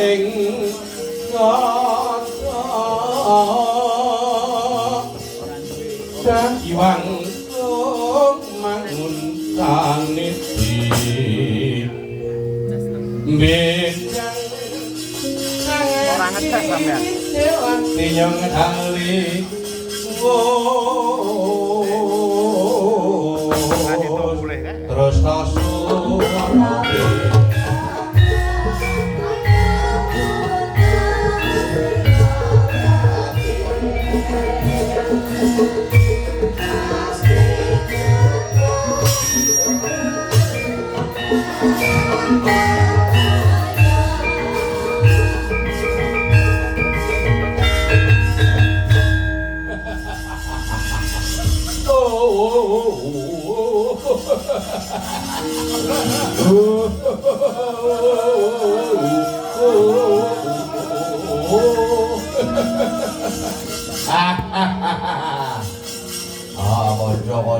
ing dan iwang mangun saniti benjang orang ngetes sampean tinyong ali terus tasu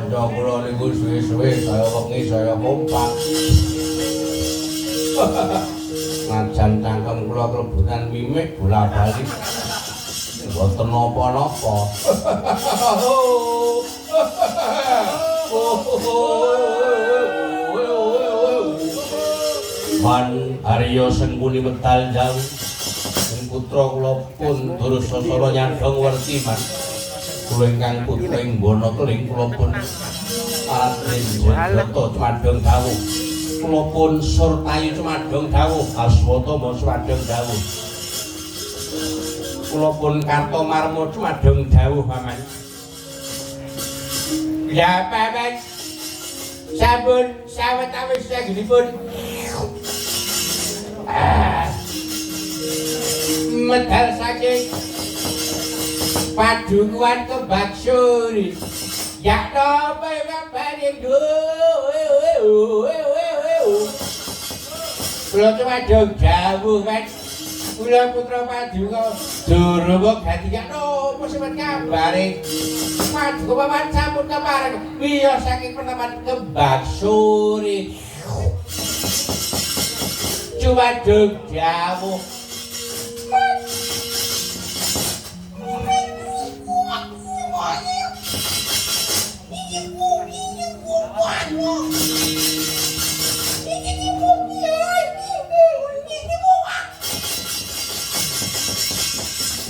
kanca-kanca kula niku suwe-suwe saya wengi saya kompak. Ngajan cangkem kula klebutan mimik bola-bali. Mboten napa-napa. Man Arya Sengkuni medal jauh. Putra kula pun Durasasana nyandhang wertiman. Kula ingkang putra ing Bono Keling kula pun Arenjata Cumadong dawuh. Kula pun Surtayu Cumadong dawuh, Aswatama Cumadong dawuh. Kula pun Kartomarma Cumadong dawuh paman. Ya paman. Sampun sawetawis sagenipun. Medal saking Padukuhan Kebaksuri ya napa kabare kula Cumadong dawuh kan kula putra Paduka Durawa ganti ya napa sampeyan kabare Paduka paman sampun kepareng wiya saking Peneman Kebaksuri Cumadong dawuh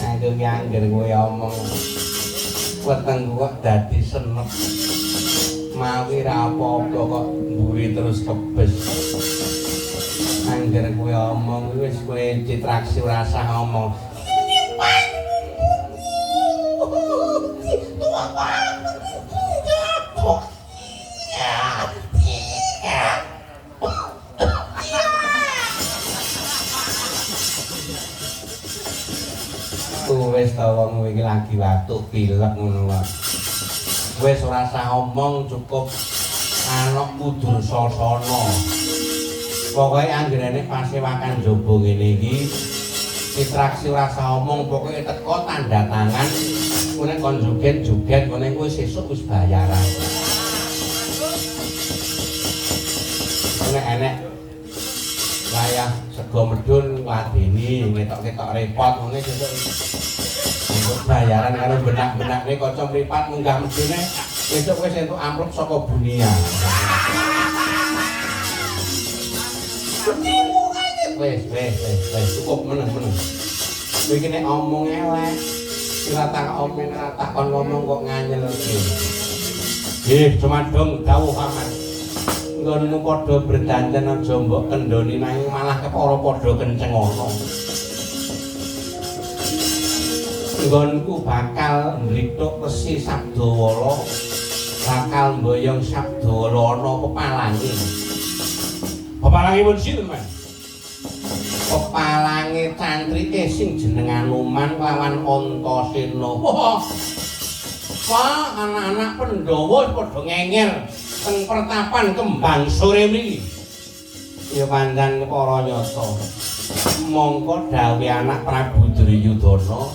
Aduh ngangger kowe omong weteng kok dadi senep mawi ra apa-apa kok mburi terus kebes angger kowe omong wis kowe citraksi ora usah ngomong wis ta wong iki lagi watuk pilek ngono wae. Wis ora usah omong cukup anakku Dursasana. Pokoke anggerane pasewakan jaba ngene iki citraksi ora usah omong pokoke teko tanda tangan ngene kon joget-joget ngene kuwi sesuk wis bayaran. Nek enek wayah sego medhun ngladeni ngetok-ketok repot ngene sesuk untuk bayaran karo benak-benak nih kocok meripat munggah medune besok wis entuk amplop saka Bunia. Wes cukup meneng. Kowe iki nek omong elek, ora tak omong ora takon ngomong kok nganyel iki. Nggih, Cumadong dawuh aman. Nggonmu padha berdandan aja mbok kendhoni nanging malah kepara padha kenceng ana. Nggonku bakal mrituk Resi Sabdawala bakal mboyong Sabdawala ana pepalange. Pepalange pun sinten, Mas? Pepalange cantrike sing jeneng Anoman lawan Antasena. Wah, anak-anak Pandhawa padha ngenger teng pertapan Kembang Sore mriki. Ya pancen para nyata. Mongko dawuh anak Prabu Duryudana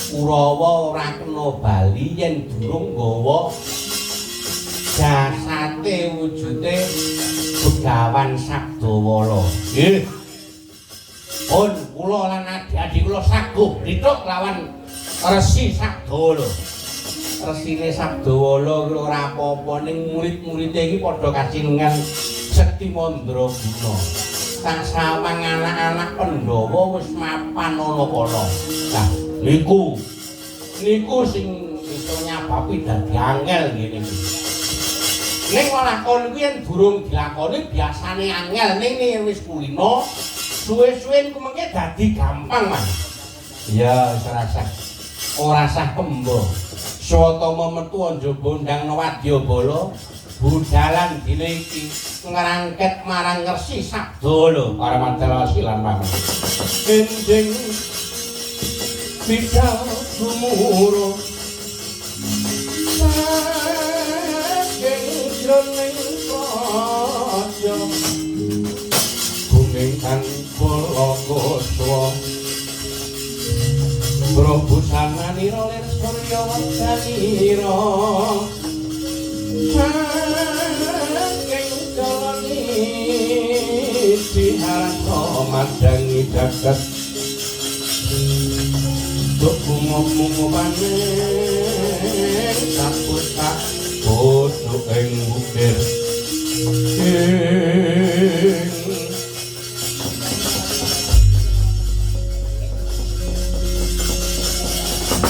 Kurawa ora kena bali yen durung nggawa jasate wujude Begawan Sabdawala. Nggih. pun kula lan adik-adik kula saguh dithuk lawan Resi Sabdawa. Resine Sabdawa kuwi ora apa-apa ning murid-muride iki padha kacinengan Sekti Mandraguna. Tak sawang anak-anak Pandhawa wis mapan ana kono. Lah niku sing iso nyababi dadi angel ngene iki. Ning lakon kuwi yen durung dilakoni biasane angel ning wis kulino suwe-suwe iku mengke dadi gampang, Mas. Ya wis ora sah kembo. Swatama metu njaba ndang Wadyabala budalan dina iki ngrangket marang Resi Sabdawa para Mandalawasi lan paman. Enjing bidal gumuruh saking jroning praja gumingkan kula kuswa Prabu sananira lir surya wadanira saking jalani diharto madangi jagat Dukumu panen saputak bodo ing bukir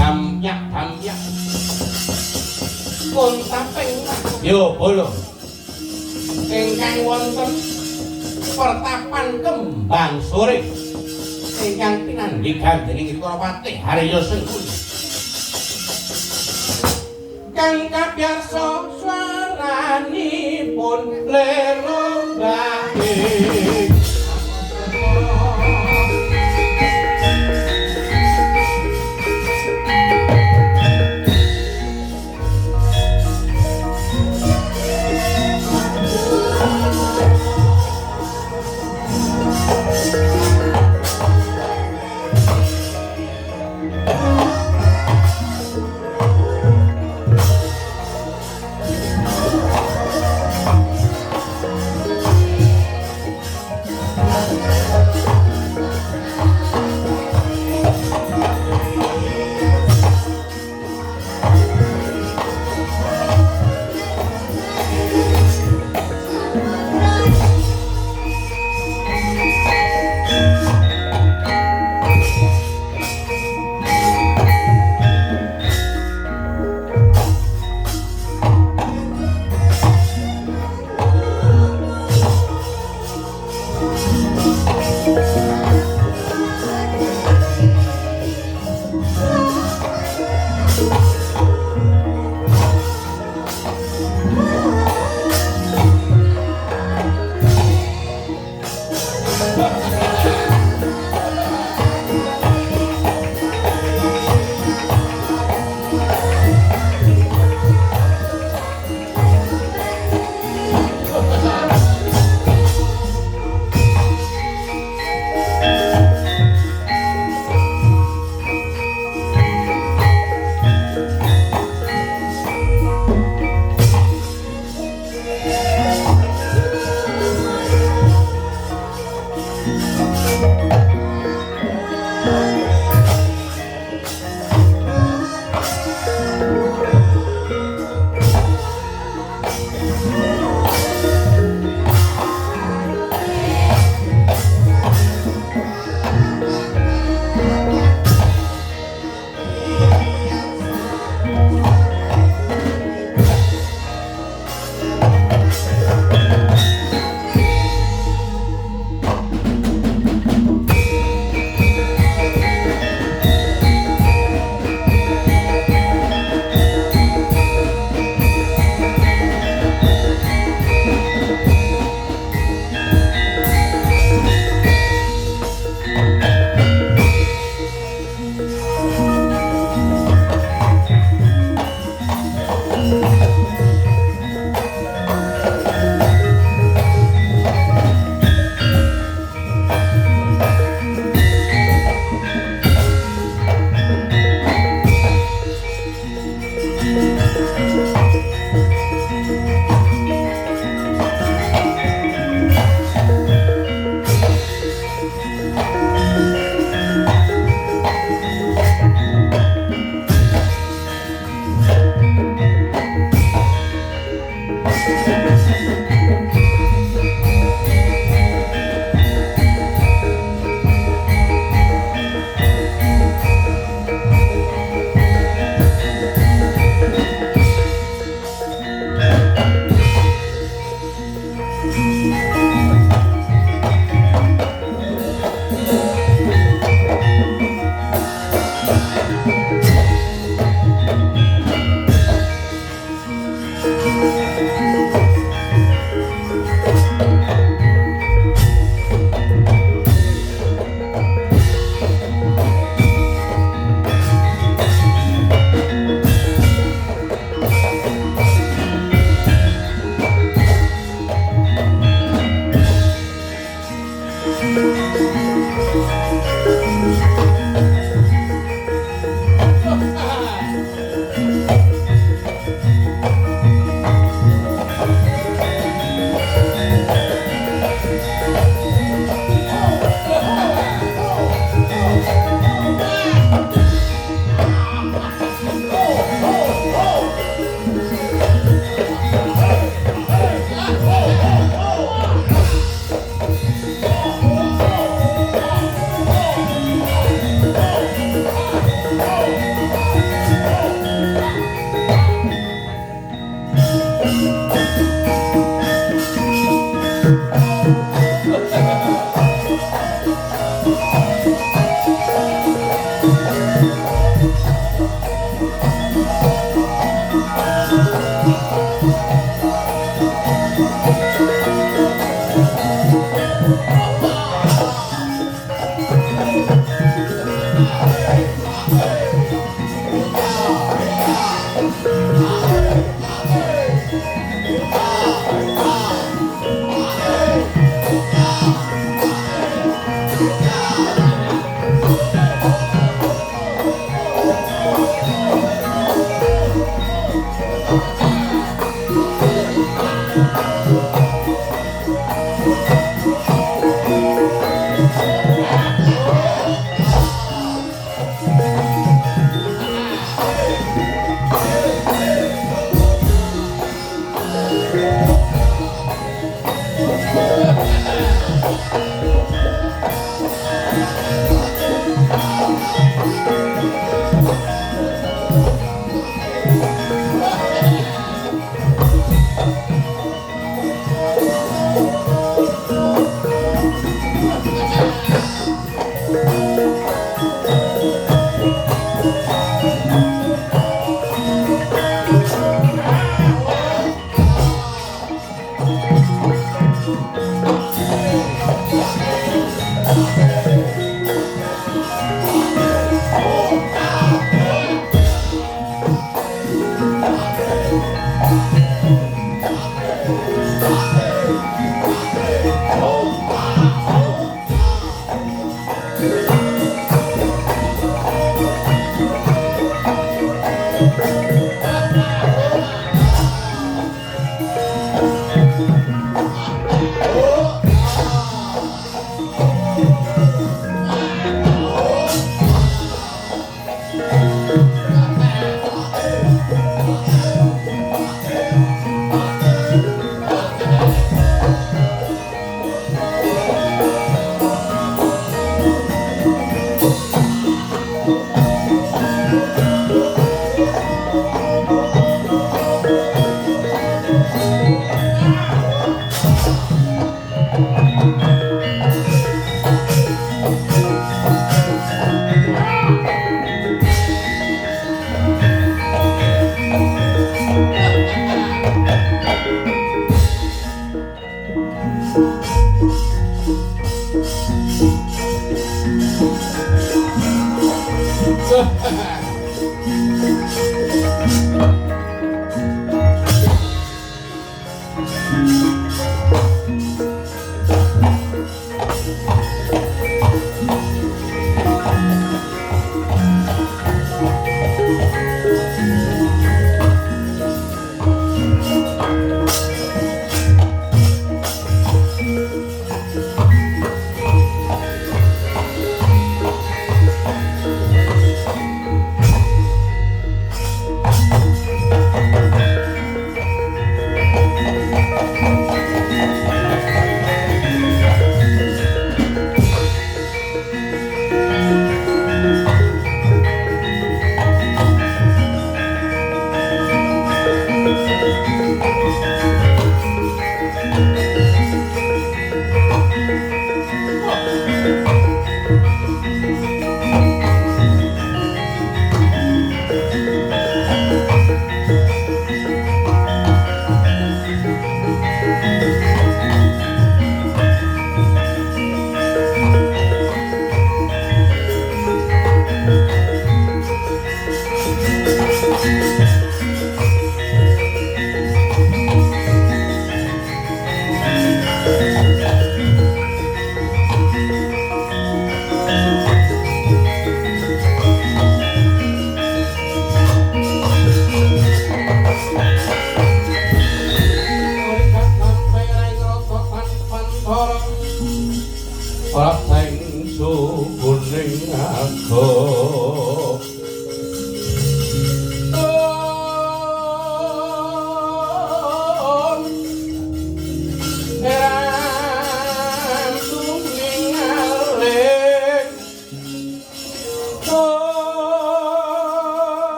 Damyak pun taping yo bolo ingkang wonten pertapan Kembang Sore ingkang pinandhikan dening Wikramati Harya Sengkuni kang kabyarsa swaranipun lerombake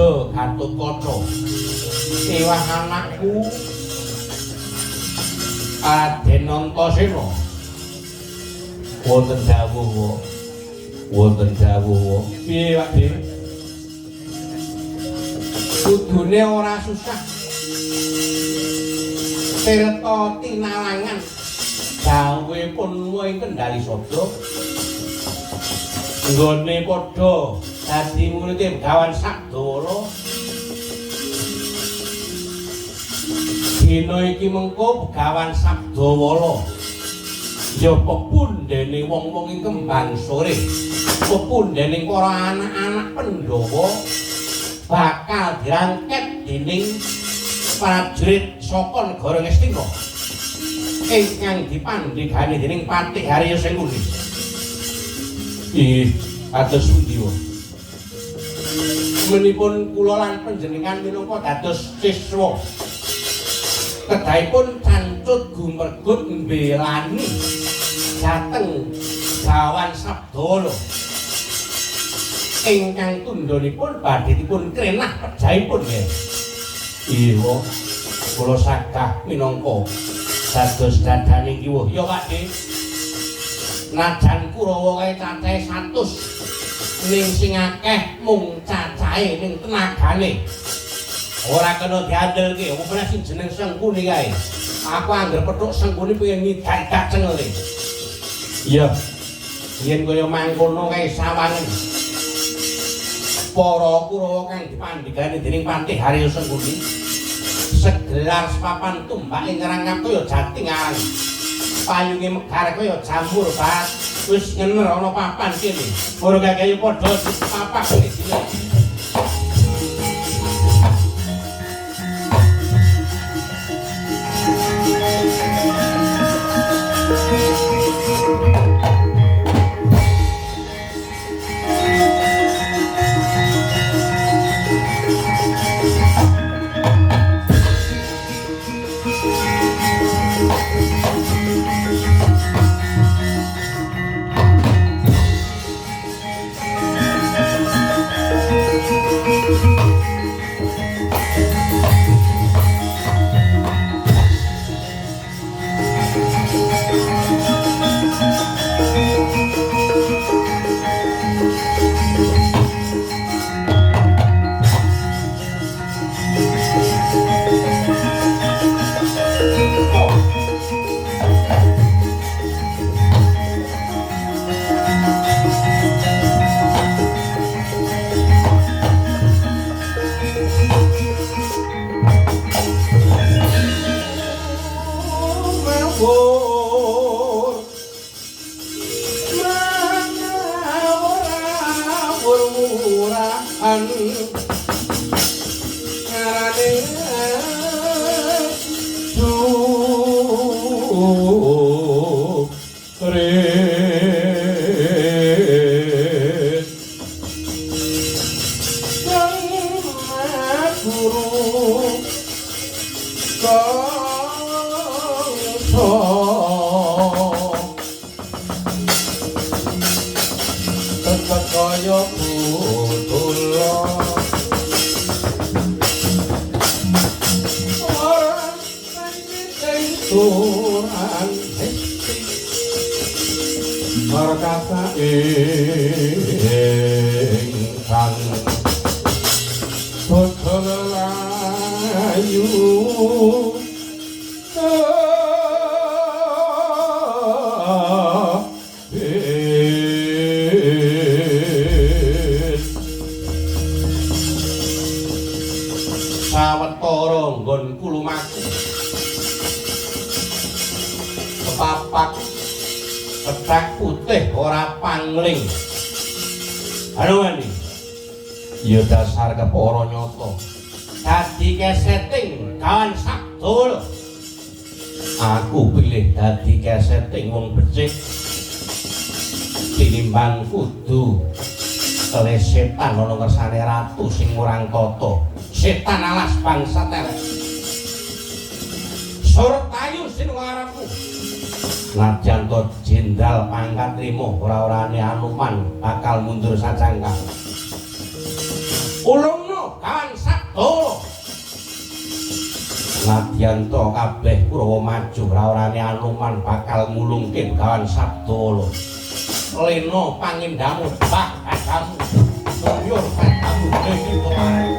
Raja Gatotkaca ewah anakku Raden Antasena wonten dawuh piye Pakde kudune ora susah tirta tinalangan dawuhipun ing Kendali Sada nggone padha dadi muridé Begawan Sakdawala dina iki mengko Begawan Sakdawala ya pepundhene wong-wong ing Kembang Sore pepundhene para anak-anak Pandhawa bakal dirangket dening prajurit saka negara Ngastina ingkang dipandhegani dening Patih Harya Sengkuni. Ih, kados pundi wae. Menipun kula lan panjenengan minangka dados siswa kedahipun cancut gumergut mbelani dhateng Begawan Sakdawala ingkang tundhonipun badhe dipun krenah pejahipun nggih. Iya, kula sagah minangka dados dadane kiwuh. Ya Pakde. Najan Kurawa kae cacahe 100 ning sing akeh mung cacahe ning tenagane. Ora kena diandelke, apa meneh sing jeneng Sengkuni kae. Aku anggere petuk Sengkuni pengen ngidak cengele. Iya. Yen kaya mangkono kae sawangen. Para Kurawa kang dipandhegani dening Patih Harya Sengkuni segelar sepapan tumbak ing ngrangkap kaya jating arang. Payunge megar kaya jamur bat wis ngener ana papan kene. Ora kaya padha papak iki. Sawetara nggon kulumaku kepapak petak putih ora pangling. Anu ani ya dasar kepara nyata dadi keseting Begawan Sakdawala. Aku pilih dadi keseting wong becik tinimbang kudu oleh setan ana ngersane ratu sing murang tata. Setan alas bangsa telek Surtayu sing ngarepku najan to jenderal pangkat trimo ora-orane Anuman bakal mundur sajangka ulungno kawan sabdo. Nadyan to kabeh Kurawa maju rawrane Anoman bakal ngulungke kawan sabdo lho. Leno pangindamu bak kamu. Tuyur kamu iki kemarin.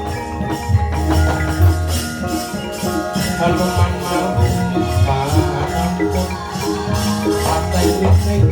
Anoman mau panampun patene ning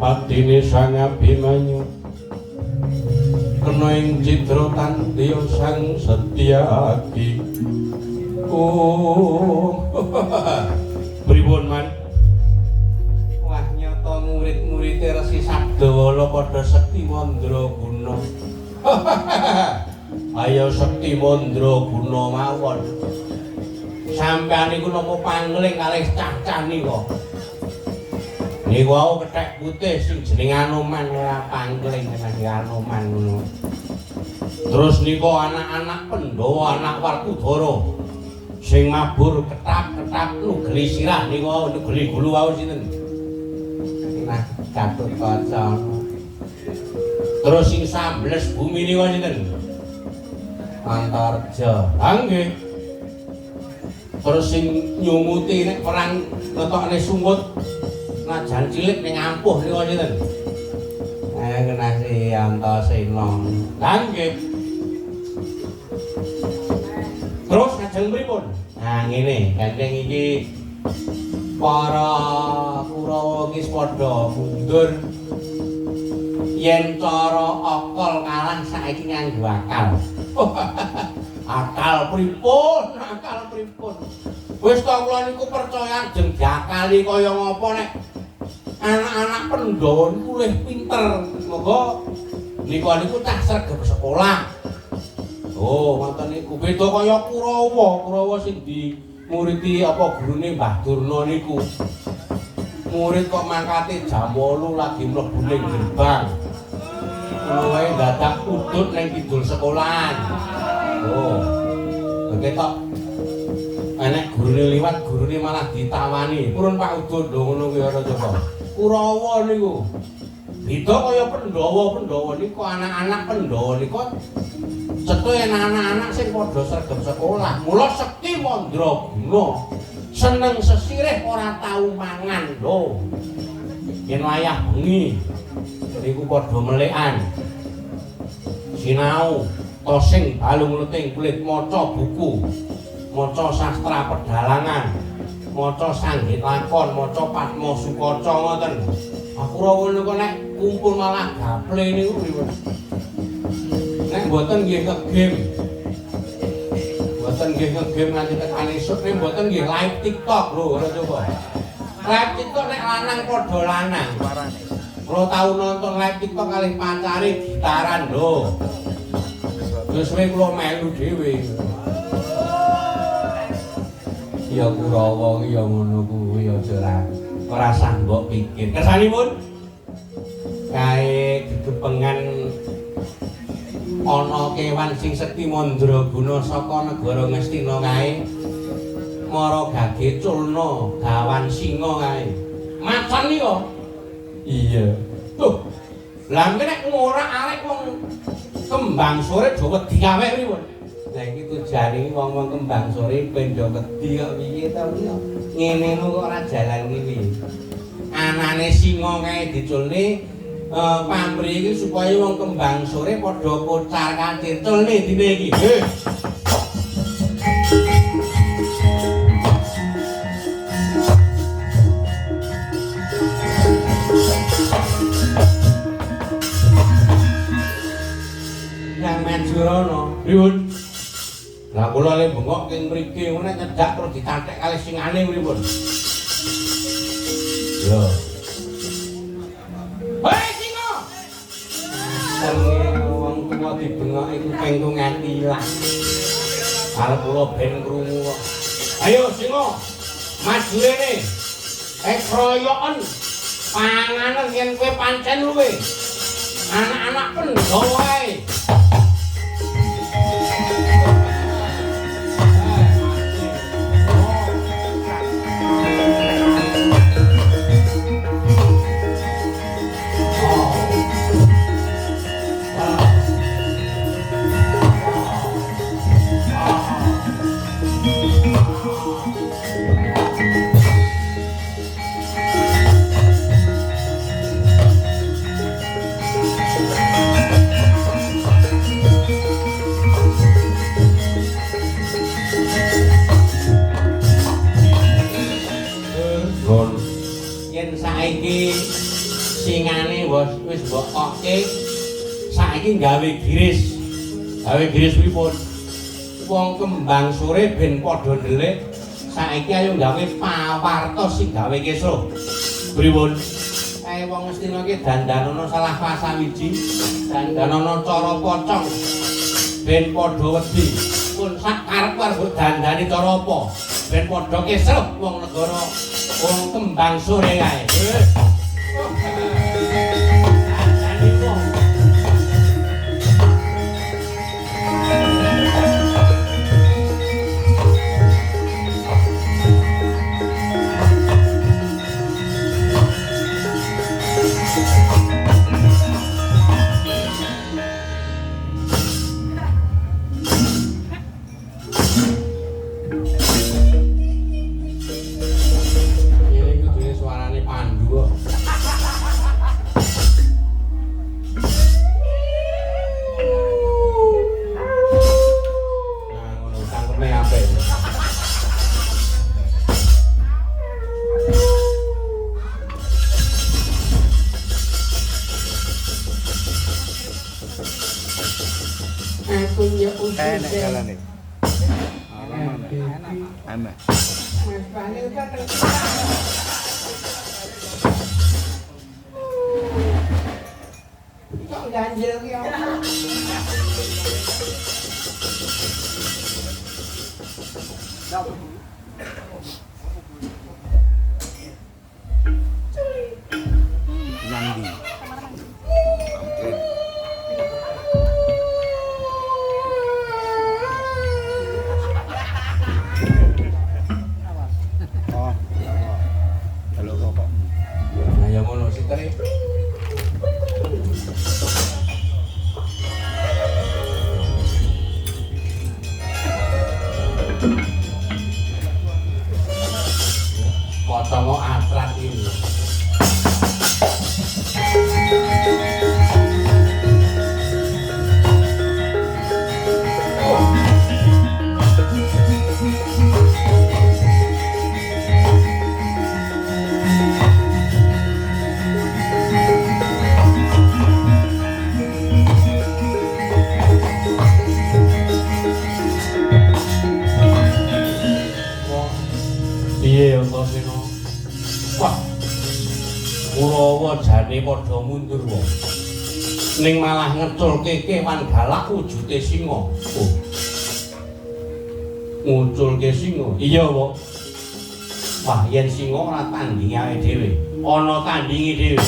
patine Sang Abimanyu kena ing citra tantiya Sang Setyaki. Oh pripun man wah nyata murid-murid Resi Sabdawala padha sekti mandraguna. Ayo sekti mandraguna mawon sampeyan niku napa pangling kalih cacah nika niku wau kethek putih sing jeneng Anoman ora pangling nang Anoman ngono. Terus nika anak-anak Pandhawa anak Werkudara sing mabur ketap-ketap nugeli sirah niku wau nugeli gulu wau sinten nah Gatotkaca. Terus sing sambles bumi niku sinten Antarja. Nggih. Terus sing nyumuti nek perang ngetokne sumut najan cilik ning ampuh niku sinten? Ngenasi Antasena. Nggih. Terus lajeng pripun? Nah ngene, gandeng iki para Kurawa iki padha mundur yen cara akal kalah saiki nganggo akal. Akal pripun? Akal pripun? Wis to kula niku percaya jeng diakali kaya ngapa nek anak-anak Pandhawa niku luwih pinter. Moga niku tak sregep sekolah. Oh, ngoten niku beda kaya Kurawa sing dimuridi apa gurune Mbah Durna niku. Murid kok mangkate jam 8 lagi mlebu ning gerbang. Wae dadak udut ning kidul sekolahan. Oh. Ketok enek gurune liwat, gurune malah ditawani. Purun Pak Udut lho ngono kuwi ora coba. Kurawa niku. Beda kaya Pandhawa niku anak-anak Pandhawa niku cetu anak-anak sing padha sregep sekolah. Mula sekti mandraguna. Seneng sesirih ora tau mangan lho. Yen wayah bengi niku padha melekan. Sinau tosing balung leting kulit maca buku, maca sastra pedalangan, maca sanggit lakon, maca Patma Sukaca ngoten. Aku ora niku nek kumpul malah gaple niku pripun. Nek mboten nggih ngegame. Mboten nggih ngegame nganti tekan esuk nek mboten nggih live TikTok lho ora coba. Live TikTok nek lanang padha lanang. Kula tau nonton live TikTok kalih pancare gitaran lho. Terus kula melu dhewe. Ya Kurawa ya ngono kuwi aja ora sah mbok pikir. Kersanipun kae gegepengan ana kewan sing sekti mandraguna saka negara Ngastina kae mara gage culna gawan singa kae. Macan nika. Iya. Tuh. Lah nek ngorak arek wong kembang sore do wedi awake pripun? Lah iki tujane wong-wong kembang sore ben do wedi kok piye to niku. Ngene kok ora jalan ngene. Anane singa kae diculne pamrih iki supaya wong kembang sore padha kocar kacir culne dine iki. Manjurana pripun? Lah kula le bengok king mriki ngene nyedak terus ditantek kalih singane pripun? Yo. Hei singa! Senge wong tuwa dibengok iku pengko nganti ilang. Arep kula ben krungu kok. Ayo singa. Maju rene. Kroyoken. Panganan yen kowe pancen luwe. Anak-anak Pandhawa ae. singane wis mbok kokke saiki gawe giris. Gawe giris pripun? Wong kembang sore ben padha ndelik. Saiki ayo gawe pawarta sing gawe kesro. Pripun? Kae wong Ngastina ki dandanana salah pasawiji, dandanana cara pocong. Ben padha wedi. Pun sak karep-karep dandani cara apa? Ben padha kesro wong negara wong kembang sore kae. Enak jalan nih. Enak. Kok ganjel ki Nandi. Potongo atrat ini. Piye Antasena? Wah. Kurawa jane padha mundur wong. Ning malah ngeculke kewan galak wujude singa. Oh. Munculke singa. Iya, Pak. Wah, yen singa ora tandingi awake dhewe, ana tandingi dhewe.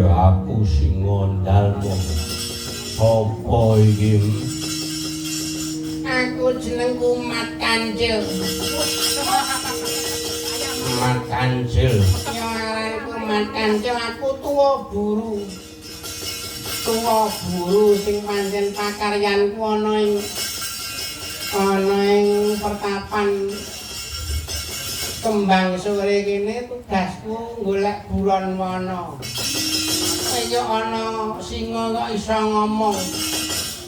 Aku sing ngondalmu. Apa iki? Aku jenengku Mat Kancil. Mat Kancil. Ya aranku Mat Kancil, aku tuwa buru. Tuwa buru sing pancen pakaryanku ana ing pertapan Kembang sore kene tugasku golek buron wana. Kaya ana singa kok iso ngomong.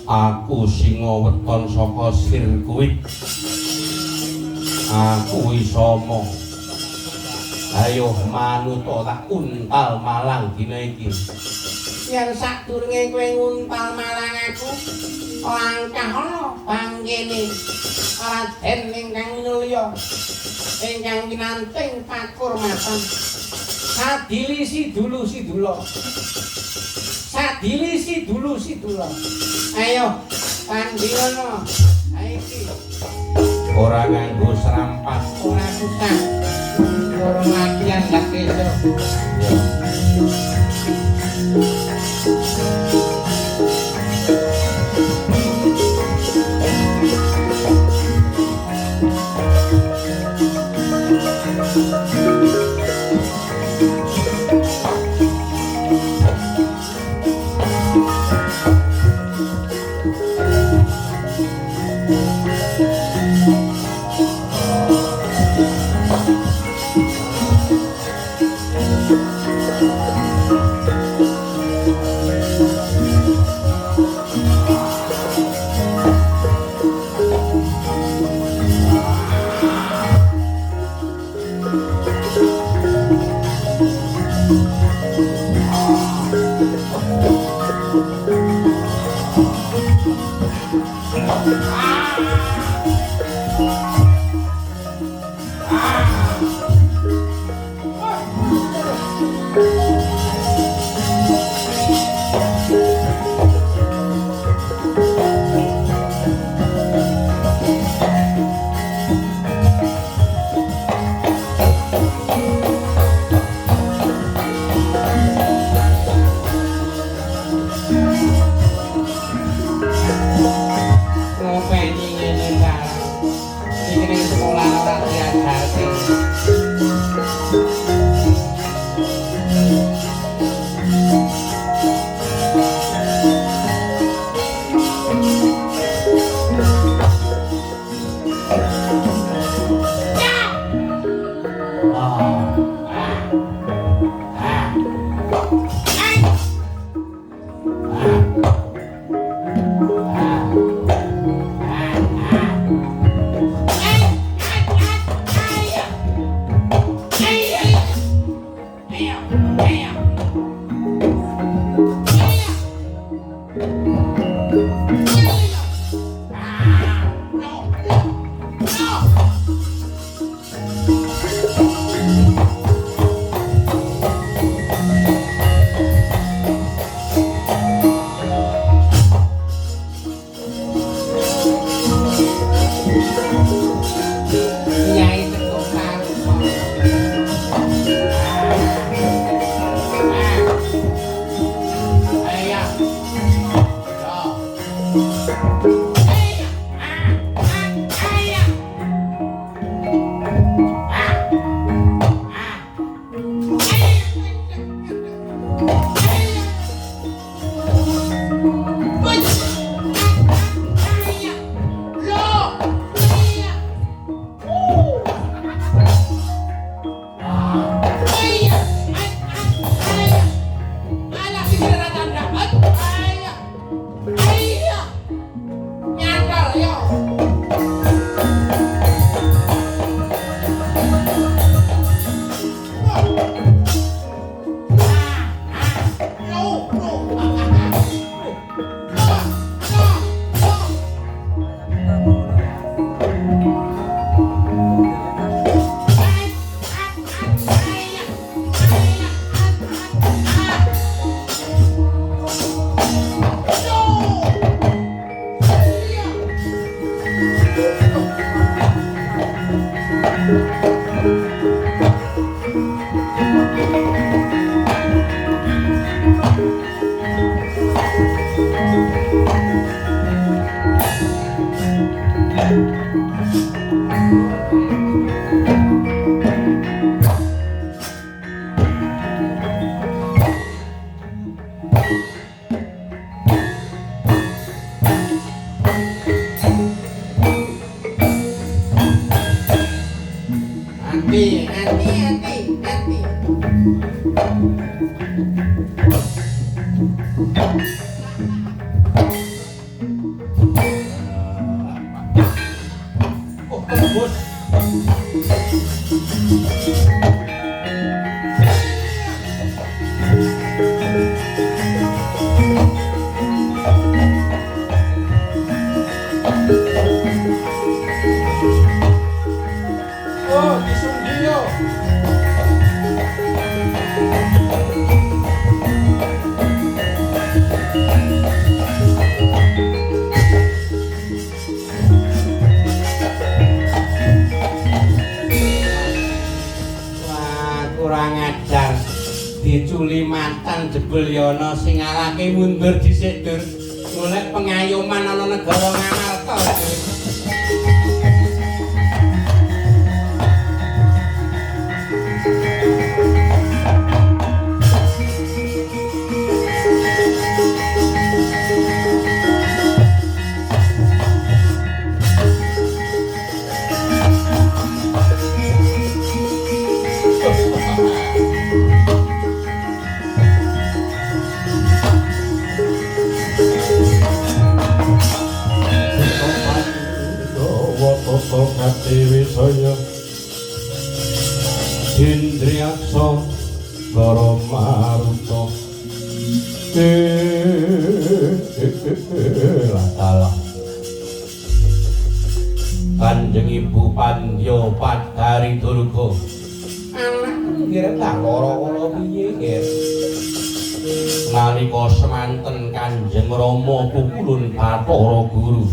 Aku singa weton saka sirkuit. Aku iso omong. Ayo manut tak untal malang dina iki. yen sadurunge kowe nguntal marang aku langkah ana banggene Raden ingkang minulya ingkang winanting pakurmatan sadilisi dulu sidula sadilisi dulu sidula ayo pandhirana iki ora nganggo serampat ora susah durung latihan dak esuk kurang ajar diculi mantan jebul yana sing ngalake mundur dhisik dur golek pengayoman ana negara Ngamarta. Dewi Soyo Indriyaksa Goro Maruto Latalah Kanjeng Ibu Pandya Padari Durga anak nggih tak lara-lara piye nggih nalika semanten Kanjeng Rama pukulun Bathara Guru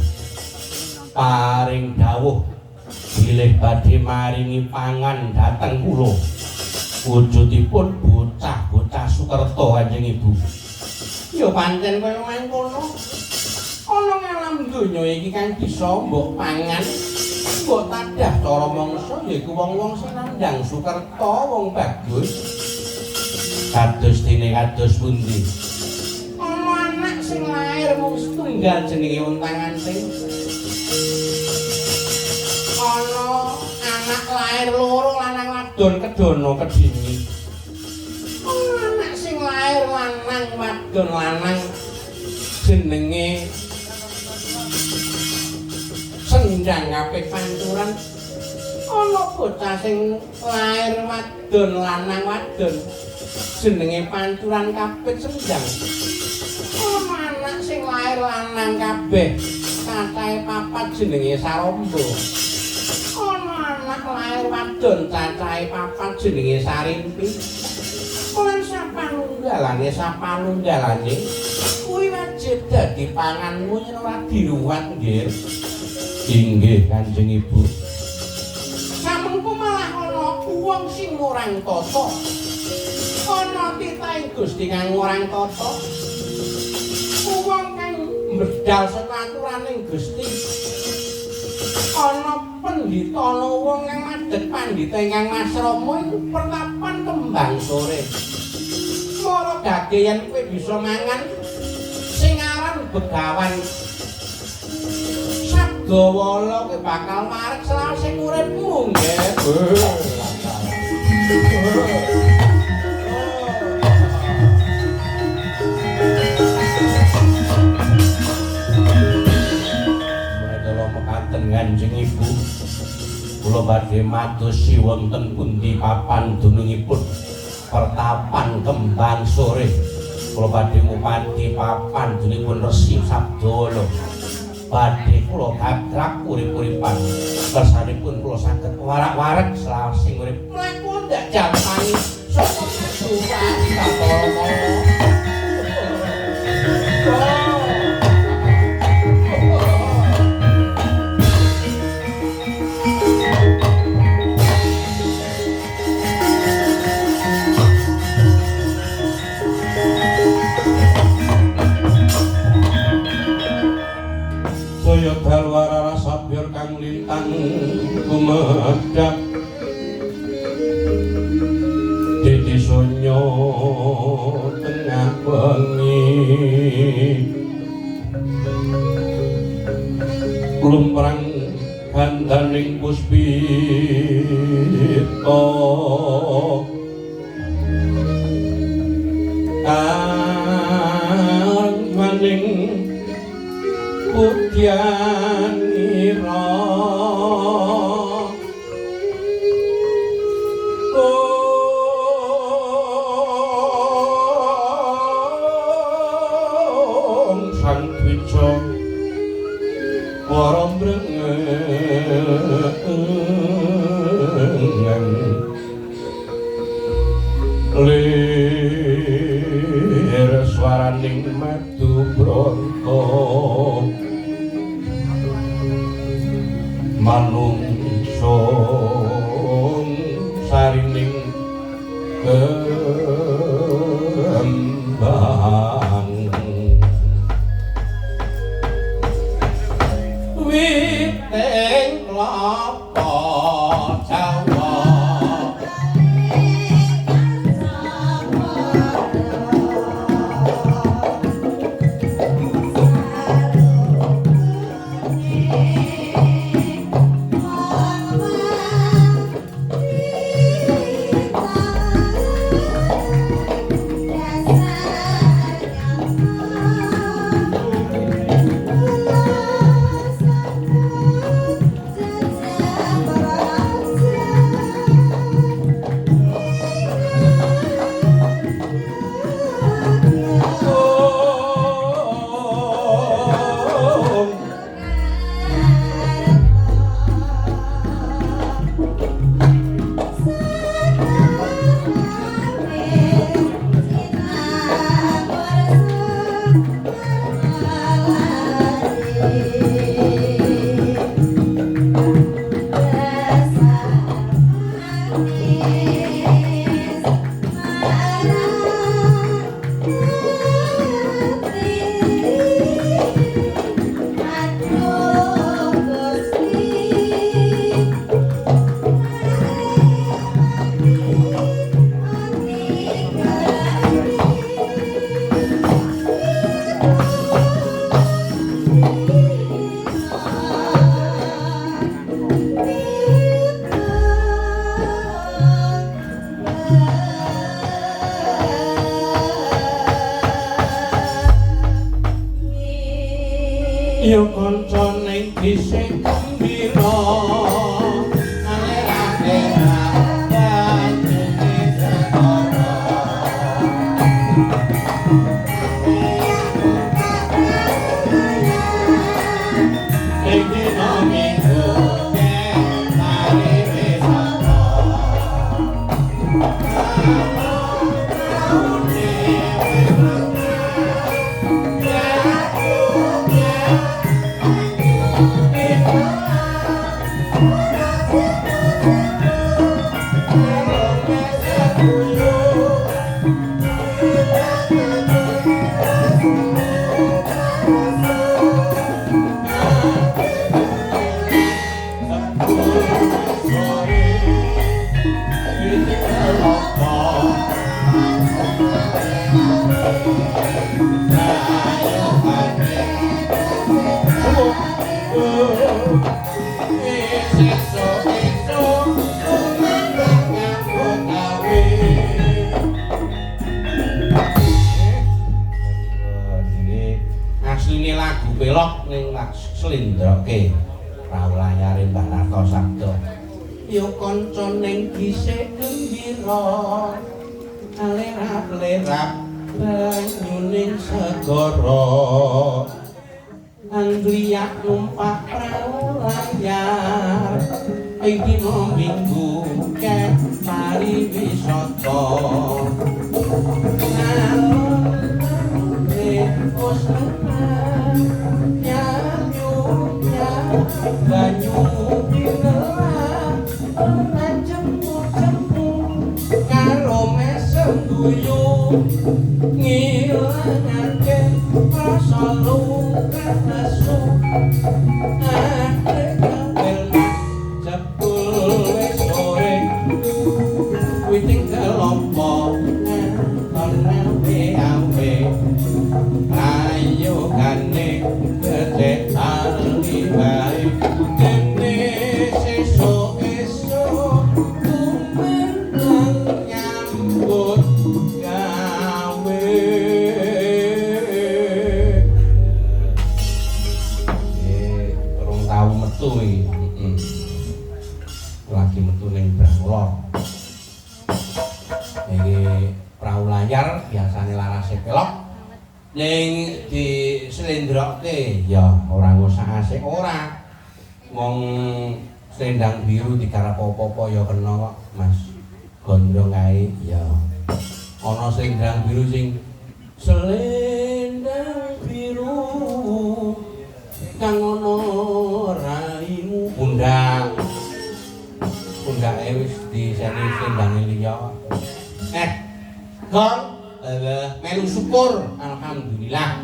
paring dawuh bilih badhe maringi pangan dhateng kula wujudipun bocah-bocah Sukerta Kanjeng Ibu. Ya pancen kaya mangkono. Ana ngalam donya iki kang bisa mbok pangan, mbok tadah cara mangsa yaiku wong-wong sing nandhang Sukerta wong bagus. Kados dene kados pundi? Ana anak sing lair mung setunggal jenenge Untang-Anting. Ana anak lair loro lanang wadon kedono kedini. Ana anak sing lair lanang wadon lanang jenenge Senjang Kapik Pancuran. Ana bocah sing lair wadon lanang wadon jenenge Pancuran Kapik Senjang. Ana anak sing lair lanang kabeh cacahe 4 jenenge Sarombo. Ana anak lair wadon cacahe 4 jenenge Sarimpi. Lan sapanunggalane kuwi wajib dadi panganmu yen ora diruwat nggih. Inggih Kanjeng Ibu. Samengko malah ana wong sing ngurang tata. Ana titahing Gusti kang ngurang tata. Wong kang mbedal senaturaning Gusti. Ana pendhita ana wong kang madhep pandhita ingkang masrama iku pertapan kembang sore. Mara gage yen kowe bisa mangan sing aran Begawan Sabdawala kowe bakal marek selawase uripmu nggih. Kanjeng Ibu kula badhe madosi wonten pundi papan dunungipun pertapan kembang sore kula badhe ngupati papan dunungipun Resi Sabdawala badhe kula gagrak urip-uripan kersanipun kula saged warak-warak selawasing urip mlaku ndak jampani sapa suwan Bathara dalwara rasa biar kang lintang kumedak didi sonyo tengah bengi lumrang gandaning puspita kang maning Putyan ira sang dwija para mrengen lir swaraning madu bronto manungsa sarining Ya kanca ning dhisik gembira alera-alera banyune segara ing dina minggu mari wisata asline lagu pelok ning Slendroke rawlayare Mbah Narto Sabda ya kanca ning dhisik gembira alerap-lerap banyuning segara angliyak numpak prau layar ing dina minggu kek mari wisata banyu binelang jemput-jemput karo mesem guyu ngilangake rasa luka nesu ade kabel jebul wis sore witing kelompok awe ayo kane gede ali bae dene sesuk-esuk kumenang nyambut gawe turung tau metu iki lagi metu ning Brangulor iki prau layar biasane larase pelok ning di Slendroke ya ora ngusah asik ora wong selendang biru digarap apa-apa ya kena kok Mas gondrong kae ya ana selendang biru sing selendang biru kang ana raimu undang wis diseni selendang liya Gong melu syukur alhamdulillah